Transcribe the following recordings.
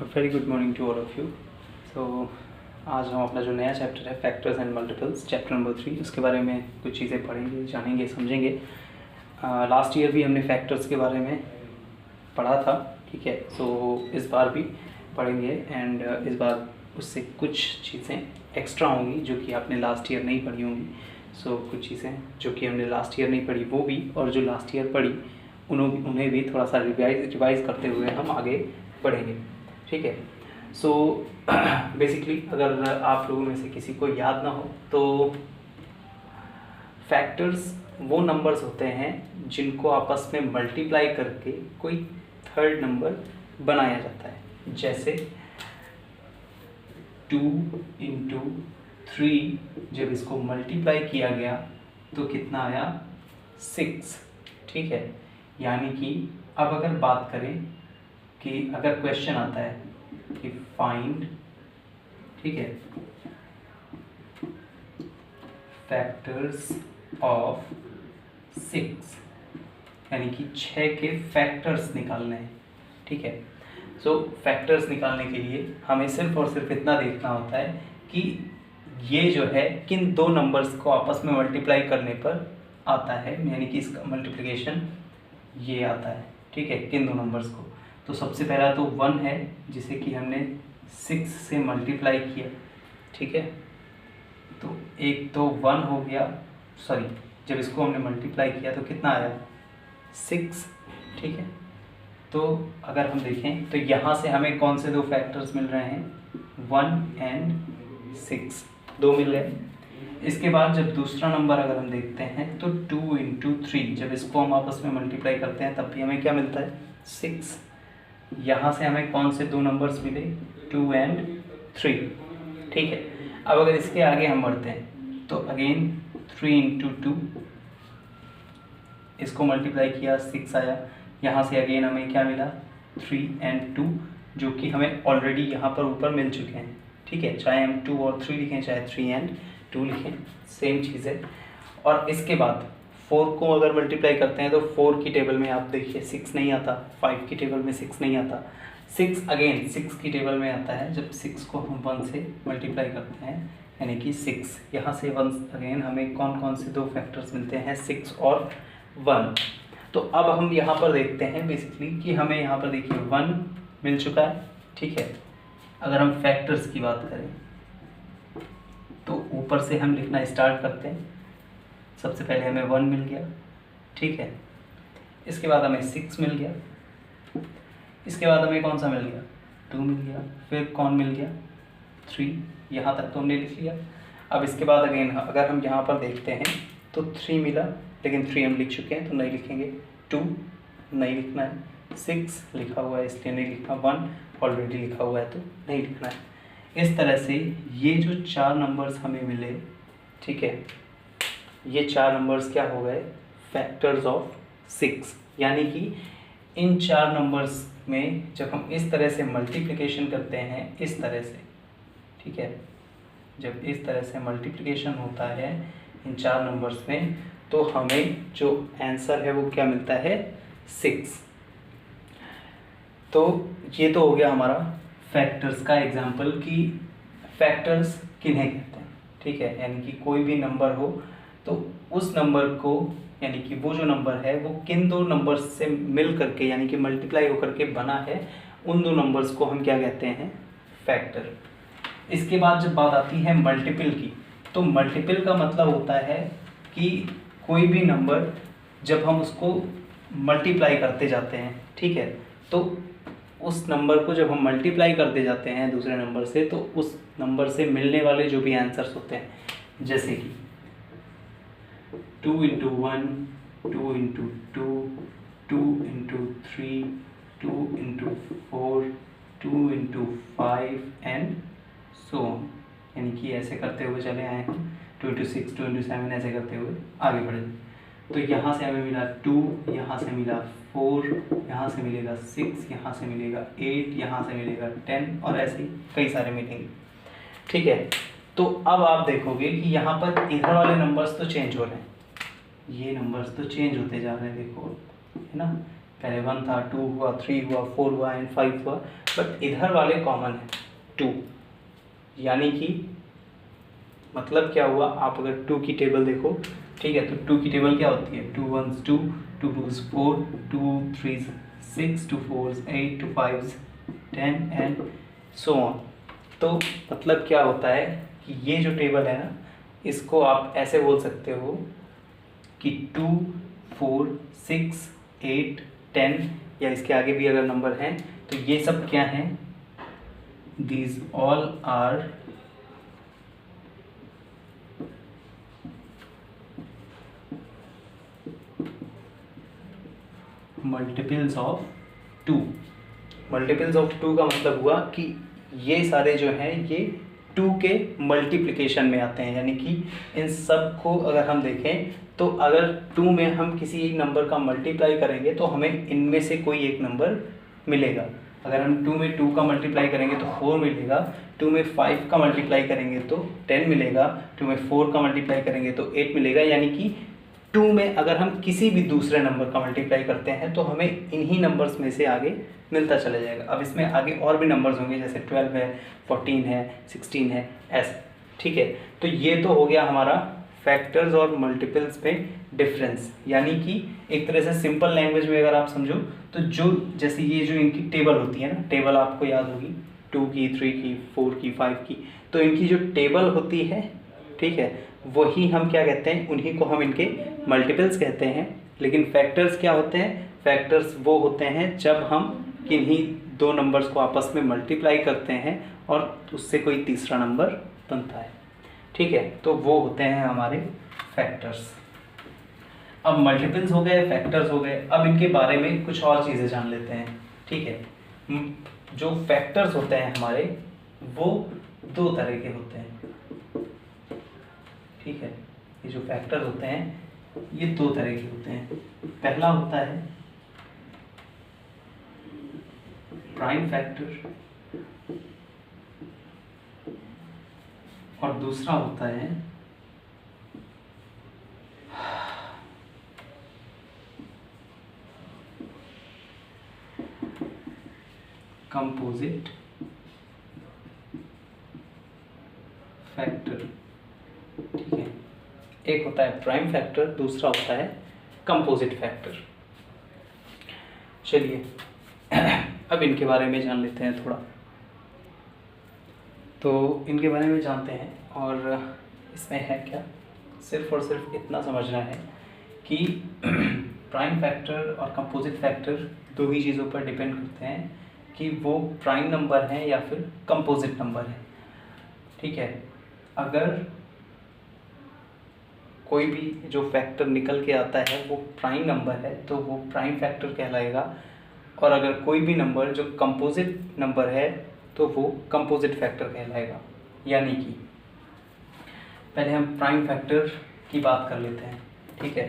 Very good morning to all of you. So आज हम अपना जो नया चैप्टर है factors and multiples, chapter number 3, उसके बारे में कुछ चीज़ें पढ़ेंगे, जानेंगे, समझेंगे। लास्ट ईयर भी हमने फैक्टर्स के बारे में पढ़ा था, ठीक है। सो इस बार भी पढ़ेंगे एंड इस बार उससे कुछ चीज़ें एक्स्ट्रा होंगी जो कि आपने लास्ट ईयर नहीं पढ़ी होंगी। सो कुछ चीज़ें जो कि हमने लास्ट ईयर नहीं पढ़ी वो भी, और जो लास्ट ईयर पढ़ी उन्हें भी थोड़ा सा रिवाइज करते हुए हम आगे बढ़ेंगे, ठीक है। सो बेसिकली अगर आप लोगों में से किसी को याद ना हो तो फैक्टर्स वो नंबर्स होते हैं जिनको आपस में मल्टीप्लाई करके कोई थर्ड नंबर बनाया जाता है। जैसे 2 इंटू 3, जब इसको मल्टीप्लाई किया गया तो कितना आया 6, ठीक है। यानी कि अब अगर बात करें कि अगर क्वेश्चन आता है कि फाइंड, ठीक है, फैक्टर्स ऑफ 6, यानी कि 6 के फैक्टर्स निकालने हैं, ठीक है। सो फैक्टर्स निकालने के लिए हमें सिर्फ और सिर्फ इतना देखना होता है कि ये जो है किन दो नंबर्स को आपस में मल्टीप्लाई करने पर आता है, यानी कि इसका मल्टीप्लिकेशन ये आता है, ठीक है, किन दो नंबर्स को। तो सबसे पहला तो 1 है जिसे कि हमने 6 से मल्टीप्लाई किया, ठीक है। तो एक तो 1 हो गया, सॉरी, जब इसको हमने मल्टीप्लाई किया तो कितना आया 6, ठीक है। तो अगर हम देखें तो यहाँ से हमें कौन से दो फैक्टर्स मिल रहे हैं, 1 एंड 6, दो मिल रहे हैं। इसके बाद जब दूसरा नंबर अगर हम देखते हैं तो 2 इंटू 3, जब इसको हम आपस में मल्टीप्लाई करते हैं तब भी हमें क्या मिलता है 6। यहाँ से हमें कौन से दो नंबर्स मिले, 2 एंड 3, ठीक है। अब अगर इसके आगे हम बढ़ते हैं तो अगेन 3 इंटू 2, इसको मल्टीप्लाई किया 6 आया। यहाँ से अगेन हमें क्या मिला 3 एंड 2, जो कि हमें ऑलरेडी यहाँ पर ऊपर मिल चुके हैं, ठीक है। चाहे हम 2 और 3 लिखें, चाहे 3 एंड 2 लिखें, सेम चीज़ है। और इसके बाद 4 को अगर मल्टीप्लाई करते हैं तो 4 की टेबल में आप देखिए 6 नहीं आता, 5 की टेबल में 6 नहीं आता, 6 अगेन 6 की टेबल में आता है जब 6 को हम 1 से मल्टीप्लाई करते हैं, यानी कि 6। यहाँ से 1 अगेन हमें कौन कौन से दो फैक्टर्स मिलते हैं, 6 और 1। तो अब हम यहाँ पर देखते हैं बेसिकली कि हमें यहाँ पर देखिए 1 मिल चुका है, ठीक है। अगर हम फैक्टर्स की बात करें तो ऊपर से हम लिखना स्टार्ट करते हैं। सबसे पहले हमें 1 मिल गया, ठीक है। इसके बाद हमें 6 मिल गया, इसके बाद हमें कौन सा मिल गया, 2 मिल गया, फिर कौन मिल गया 3, यहाँ तक तो हमने लिख लिया। अब इसके बाद अगेन अगर हम यहाँ पर देखते हैं तो 3 मिला, लेकिन 3 हम लिख चुके हैं तो नहीं लिखेंगे, 2 नहीं लिखना है, 6 लिखा हुआ है इसलिए नहीं लिखना, 1 ऑलरेडी लिखा हुआ है तो नहीं लिखना है। इस तरह से ये जो 4 नंबर्स हमें मिले, ठीक है, ये 4 नंबर्स क्या हो गए, फैक्टर्स ऑफ 6। यानी कि इन 4 नंबर्स में जब हम इस तरह से मल्टीप्लिकेशन करते हैं, इस तरह से, ठीक है, जब इस तरह से मल्टीप्लिकेशन होता है इन 4 नंबर्स में तो हमें जो आंसर है वो क्या मिलता है 6। तो ये तो हो गया हमारा फैक्टर्स का एग्जाम्पल कि फैक्टर्स किन्हें कहते हैं, ठीक है। यानी कि कोई भी नंबर हो तो उस नंबर को, यानी कि वो जो नंबर है वो किन दो नंबर्स से मिल करके, यानी कि मल्टीप्लाई होकर के बना है, उन दो नंबर्स को हम क्या कहते हैं, फैक्टर। इसके बाद जब बात आती है मल्टीपल की, तो मल्टीपल का मतलब होता है कि कोई भी नंबर जब हम उसको मल्टीप्लाई करते जाते हैं, ठीक है, तो उस नंबर को जब हम मल्टीप्लाई करते जाते हैं दूसरे नंबर से तो उस नंबर से मिलने वाले जो भी आंसर्स होते हैं, जैसे कि 2 into 1, 2 into 2, 2 into 3, 2 into 4, 2 into 5 and so on. यानी कि ऐसे करते हुए चले आए हम 2 इंटू 6, 2 इंटू 7, ऐसे करते हुए आगे बढ़े। तो यहाँ से हमें मिला 2, यहाँ से मिला 4, यहाँ से मिलेगा 6, यहाँ से मिलेगा 8, यहाँ से मिलेगा 10 और ऐसे ही कई सारे मिलेंगे, ठीक है। तो अब आप देखोगे कि यहाँ पर इधर वाले नंबर्स तो चेंज हो रहे हैं, ये नंबर्स तो चेंज होते जा रहे हैं, देखो, है ना, पहले 1 था, 2 हुआ, 3 हुआ, 4 हुआ एंड 5 हुआ, बट इधर वाले कॉमन है 2, यानी कि मतलब क्या हुआ, आप अगर 2 की टेबल देखो, ठीक है, तो 2 की टेबल क्या होती है, 2 1 2, 2 2 4, 2 3 6, 2 4 8, 2 5 10 एंड सो ऑन। तो मतलब क्या होता है कि ये जो टेबल है ना, इसको आप ऐसे बोल सकते हो कि 2 4 6 8 10, या इसके आगे भी अगर नंबर हैं तो ये सब क्या हैं, these all are multiples of 2। Multiples of 2 का मतलब हुआ कि ये सारे जो हैं ये 2 के मल्टीप्लिकेशन में आते हैं, यानी कि इन सब को अगर हम देखें तो अगर 2 में हम किसी एक नंबर का मल्टीप्लाई करेंगे तो हमें इनमें से कोई एक नंबर मिलेगा। अगर हम 2 में 2 का मल्टीप्लाई करेंगे तो 4 मिलेगा, 2 में 5 का मल्टीप्लाई करेंगे तो 10 मिलेगा, 2 में 4 का मल्टीप्लाई करेंगे तो 8 मिलेगा, यानी कि 2 में अगर हम किसी भी दूसरे नंबर का मल्टीप्लाई करते हैं तो हमें इन्हीं नंबर्स में से आगे मिलता चला जाएगा। अब इसमें आगे और भी नंबर्स होंगे, जैसे 12 है, 14 है, 16 है, ऐसे, ठीक है। तो ये तो हो गया हमारा फैक्टर्स और मल्टीपल्स में डिफरेंस, यानी कि एक तरह से सिंपल लैंग्वेज में अगर आप समझो तो जो जैसे ये जो इनकी टेबल होती है ना, टेबल आपको याद होगी 2 की, 3 की, 4 की, 5 की, तो इनकी जो टेबल होती है, ठीक है, वही हम क्या कहते हैं, उन्हीं को हम इनके मल्टीपल्स कहते हैं। लेकिन फैक्टर्स क्या होते हैं, फैक्टर्स वो होते हैं जब हम किन्हीं दो नंबर्स को आपस में मल्टीप्लाई करते हैं और उससे कोई तीसरा नंबर बनता है, ठीक है, तो वो होते हैं हमारे फैक्टर्स। अब मल्टीपल्स हो गए, फैक्टर्स हो गए, अब इनके बारे में कुछ और चीज़ें जान लेते हैं, ठीक है। जो फैक्टर्स होते हैं हमारे वो दो तरह के होते हैं, ठीक है। ये जो फैक्टर्स होते हैं ये दो तरह के होते हैं। पहला होता है प्राइम फैक्टर और दूसरा होता है कंपोजिट फैक्टर, ठीक है। एक होता है प्राइम फैक्टर, दूसरा होता है कंपोजिट फैक्टर। चलिए अब इनके बारे में जान लेते हैं थोड़ा। तो इनके बारे में जानते हैं, और इसमें है क्या, सिर्फ और सिर्फ इतना समझना है कि प्राइम फैक्टर और कंपोजिट फैक्टर दो ही चीज़ों पर डिपेंड करते हैं कि वो प्राइम नंबर हैं या फिर कंपोजिट नंबर है, ठीक है। अगर कोई भी जो फैक्टर निकल के आता है वो प्राइम नंबर है तो वो प्राइम फैक्टर कहलाएगा, और अगर कोई भी नंबर जो कंपोजिट नंबर है तो वो कंपोजिट फैक्टर कहलाएगा। यानी कि पहले हम प्राइम फैक्टर की बात कर लेते हैं, ठीक है।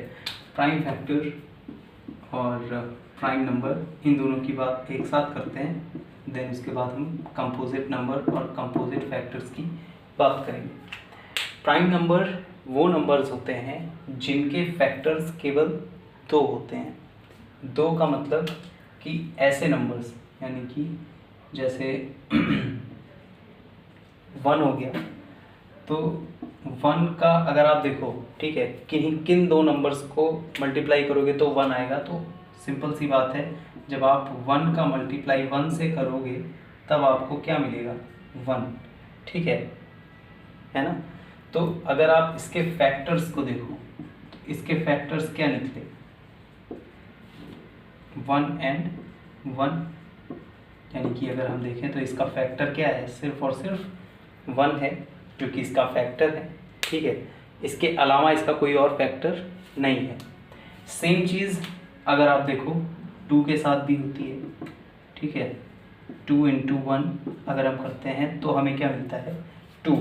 प्राइम फैक्टर और प्राइम नंबर इन दोनों की बात एक साथ करते हैं, देन उसके बाद हम कंपोजिट नंबर और कंपोजिट फैक्टर्स की बात करेंगे। प्राइम नंबर वो नंबर्स होते हैं जिनके फैक्टर्स केवल दो होते हैं। दो का मतलब कि ऐसे नंबर्स, यानी कि जैसे 1 हो गया, तो 1 का अगर आप देखो, ठीक है, किन दो नंबर्स को मल्टीप्लाई करोगे तो 1 आएगा। तो सिंपल सी बात है, जब आप 1 का मल्टीप्लाई 1 से करोगे तब आपको क्या मिलेगा, 1, ठीक है ना। तो अगर आप इसके फैक्टर्स को देखो तो इसके फैक्टर्स क्या निकले, 1 एंड 1, यानी कि अगर हम देखें तो इसका फैक्टर क्या है, सिर्फ और सिर्फ 1 है जो कि इसका फैक्टर है, ठीक है। इसके अलावा इसका कोई और फैक्टर नहीं है। सेम चीज़ अगर आप देखो 2 के साथ भी होती है, ठीक है। 2 × 1 अगर हम करते हैं तो हमें क्या मिलता है, 2।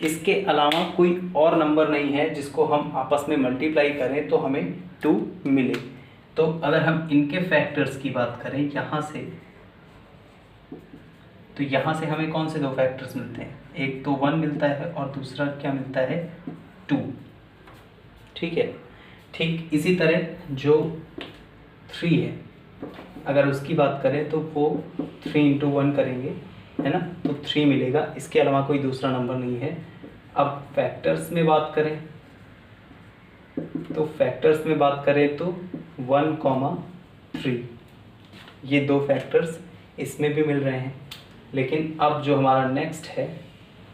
इसके अलावा कोई और नंबर नहीं है जिसको हम आपस में मल्टीप्लाई करें तो हमें 2 मिले। तो अगर हम इनके फैक्टर्स की बात करें यहाँ से, तो यहाँ से हमें कौन से दो फैक्टर्स मिलते हैं, एक तो 1 मिलता है और दूसरा क्या मिलता है, 2, ठीक है। ठीक इसी तरह जो 3 है, अगर उसकी बात करें तो वो 3 इंटू 1 करेंगे, है ना, तो 3 मिलेगा, इसके अलावा कोई दूसरा नंबर नहीं है। अब फैक्टर्स में बात करें तो 1,3 ये 2 फैक्टर्स इसमें भी मिल रहे हैं। लेकिन अब जो हमारा नेक्स्ट है,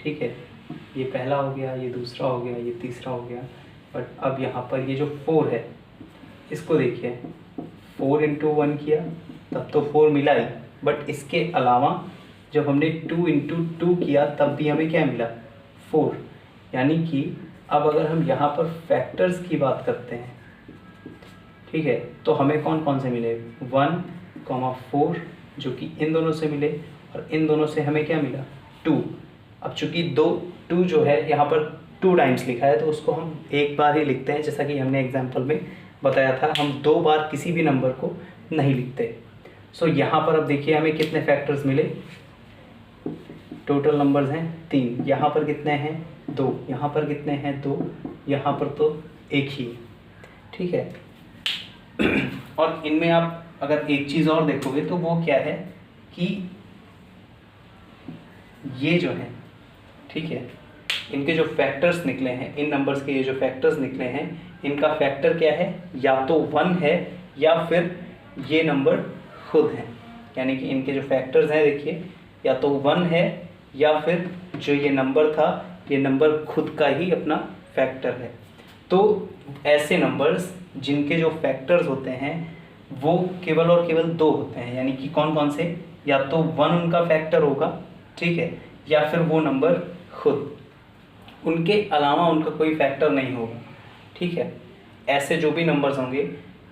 ठीक है, ये पहला हो गया, ये दूसरा हो गया, ये तीसरा हो गया, बट अब यहाँ पर ये जो 4 है इसको देखिए, 4 इंटू 1 किया तब तो 4 मिला ही, बट इसके अलावा जब हमने 2 इंटू 2 किया तब भी हमें क्या मिला, 4। यानी कि अब अगर हम यहाँ पर फैक्टर्स की बात करते हैं, ठीक है, तो हमें कौन कौन से मिले, 1,4 जो कि इन दोनों से मिले, और इन दोनों से हमें क्या मिला, 2। अब चूंकि 2 जो है यहाँ पर 2 टाइम्स लिखा है तो उसको हम एक बार ही लिखते हैं, जैसा कि हमने एग्जाम्पल में बताया था, हम 2 बार किसी भी नंबर को नहीं लिखते। सो यहाँ पर अब देखिए हमें कितने फैक्टर्स मिले, टोटल नंबर्स हैं 3, यहाँ पर कितने हैं 2, यहाँ पर कितने हैं 2, यहाँ पर तो एक ही, ठीक है। और इनमें आप अगर एक चीज़ और देखोगे तो वो क्या है कि ये जो है, ठीक है, इनके जो फैक्टर्स निकले हैं, इन नंबर्स के ये जो फैक्टर्स निकले हैं, इनका फैक्टर क्या है, या तो 1 है या फिर ये नंबर खुद है। यानी कि इनके जो फैक्टर्स हैं देखिए, या तो 1 है या फिर जो ये नंबर था, ये नंबर खुद का ही अपना फैक्टर है। तो ऐसे नंबर्स जिनके जो फैक्टर्स होते हैं वो केवल और केवल 2 होते हैं। यानी कि कौन कौन से, या तो 1 उनका फैक्टर होगा, ठीक है, या फिर वो नंबर खुद, उनके अलावा उनका कोई फैक्टर नहीं होगा, ठीक है। ऐसे जो भी नंबर्स होंगे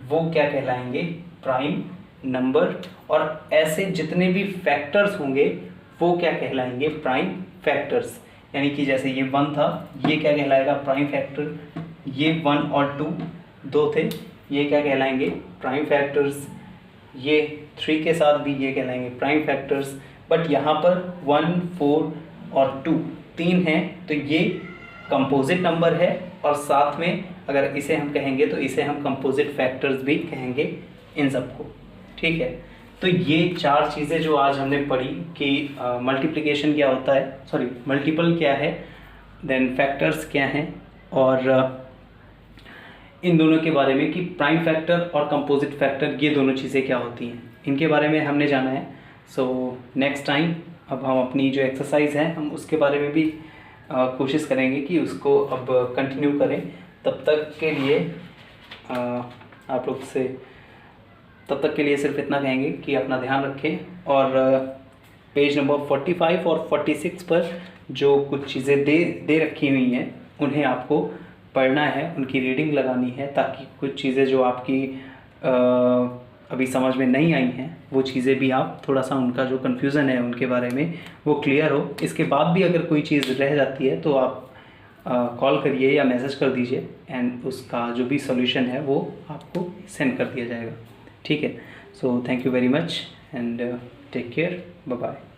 वो क्या कहलाएंगे, प्राइम नंबर, और ऐसे जितने भी फैक्टर्स होंगे वो क्या कहलाएंगे, प्राइम फैक्टर्स। यानी कि जैसे ये 1 था, ये क्या कहलाएगा, प्राइम फैक्टर। ये 1 और 2 थे, ये क्या कहलाएंगे, प्राइम फैक्टर्स। ये 3 के साथ भी ये कहलाएंगे प्राइम फैक्टर्स। बट यहाँ पर 1, 4 और 2 3 हैं, तो ये कंपोजिट नंबर है, और साथ में अगर इसे हम कहेंगे तो इसे हम कंपोजिट फैक्टर्स भी कहेंगे इन सबको, ठीक है। तो ये 4 चीज़ें जो आज हमने पढ़ी कि मल्टीप्लिकेशन क्या होता है, सॉरी मल्टीपल क्या है, देन फैक्टर्स क्या हैं, और इन दोनों के बारे में कि प्राइम फैक्टर और कंपोजिट फैक्टर ये दोनों चीज़ें क्या होती हैं, इनके बारे में हमने जाना है। सो नेक्स्ट टाइम अब हम अपनी जो एक्सरसाइज है हम उसके बारे में भी कोशिश करेंगे कि उसको अब कंटिन्यू करें। तब तक के लिए आप लोग से तब तक के लिए सिर्फ इतना कहेंगे कि अपना ध्यान रखें, और पेज नंबर 45 और 46 पर जो कुछ चीज़ें दे रखी हुई हैं उन्हें आपको पढ़ना है, उनकी रीडिंग लगानी है, ताकि कुछ चीज़ें जो आपकी अभी समझ में नहीं आई हैं वो चीज़ें भी आप थोड़ा सा, उनका जो कन्फ्यूज़न है उनके बारे में वो क्लियर हो। इसके बाद भी अगर कोई चीज़ रह जाती है तो आप कॉल करिए या मैसेज कर दीजिए, एंड उसका जो भी सॉल्यूशन है वो आपको सेंड कर दिया जाएगा, ठीक है। So thank you very much and take care, bye bye.